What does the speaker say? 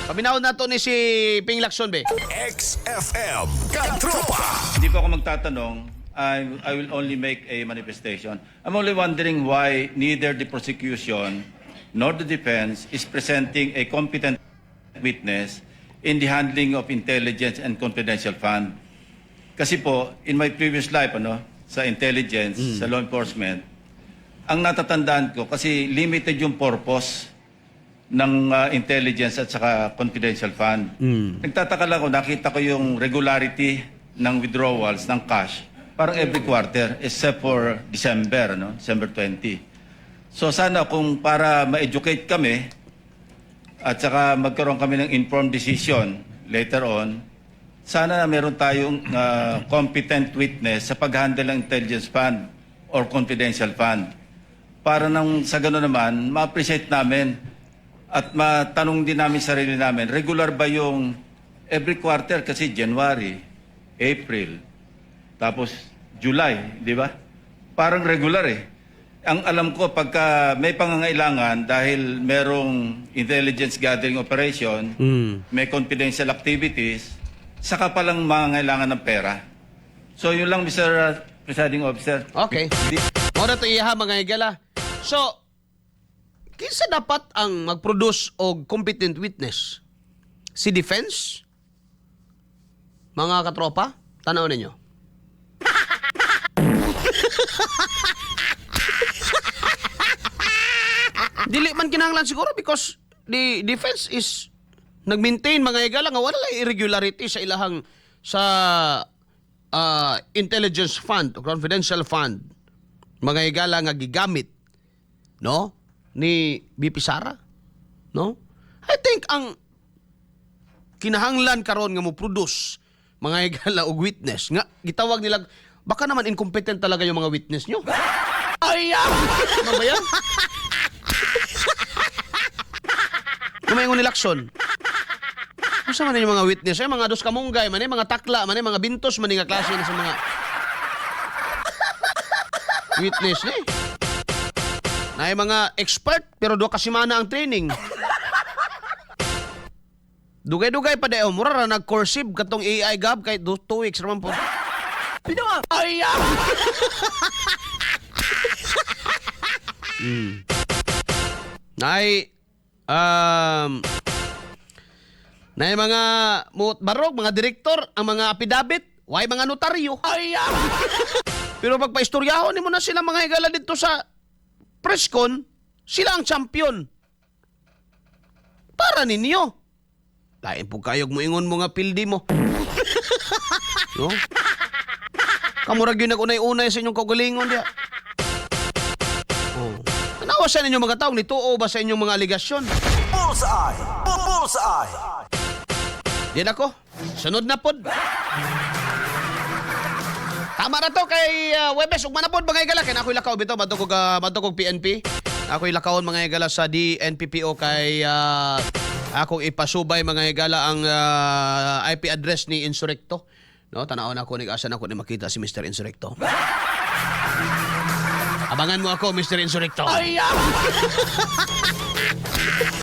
Paminahon na to ni si Ping Lacson, be. XFM Katropa. Hindi po ako magtatanong. I will only make a manifestation. I'm only wondering why neither the prosecution nor the defense is presenting a competent witness in the handling of intelligence and confidential fund. Kasi po, in my previous life, sa intelligence, sa law enforcement, ang natatandaan ko, kasi limited yung purpose ng intelligence at saka confidential fund. Nagtataka lang ako, nakita ko yung regularity ng withdrawals ng cash, parang every quarter, except for December, December 20. So sana kung para ma-educate kami, at saka magkaroon kami ng informed decision later on, sana meron tayong competent witness sa pag-handle ng intelligence fund or confidential fund. Para nang sa gano'n naman, ma-appreciate namin at matanong din namin sarili namin, regular ba yung every quarter? Kasi January, April, tapos July, di ba? Parang regular eh. Ang alam ko, pagka may pangangailangan dahil merong intelligence gathering operation, may confidential activities, saka palang mangangailangan ng pera. So yun lang, Mr. Presiding Officer. Okay. Muna to iha, mga higala. So, kinsa dapat ang mag-produce og competent witness? Si defense? Mga katropa? Tanaw ninyo. Dili man kinahanglan siguro because the defense is nag-maintain mga higala nga wala irregularity sa ilahang sa intelligence fund o confidential fund. Mga higala nga gigamit ni BP Sara, I think ang kinahanglan karon nga mo produce mga higala og witness nga gitawag nila baka naman incompetent talaga yung mga witness nyo. Ay, ano ba yan? Kumaingon ni Lacson. Ano man yung mga witness? Mga dos kamunggay, mga takla, mga bintos, nga klase na sa mga witness ni. Na mga expert, pero do kasimana ang training. Dugay-dugay pa dayo. Mura na nag-cursive katong AI gab kahit 2 weeks naman po. Pinawa! Ay, na mga barog, mga direktor, ang mga apidabit, why mga notaryo. Ay, pero pagpa-istoryahon mo na sila mga higala dito sa presscon, sila ang champion. Para ninyo. Lain po kayog mo ingon mga pildi mo. No? Kamurag yun nag-unay-unay sa inyong kaugalingon diya. Anawa sa inyong mga taong nituo ba sa inyong mga aligasyon? Bullseye! Bullseye! Yan ako. Sunod na pod. Tama na to kay Webes. Ug manapod mga higala. Kaya na ako'y lakaw bito. Bato kong PNP. Ako'y lakawon mga higala sa DNPPO kay akong ipasubay mga higala ang IP address ni Insurrecto. Tanawon ako, nag-asa na ako ni makita si Mr. Insurrecto. Abangan mo ako, Mr. Insurrecto. Ay,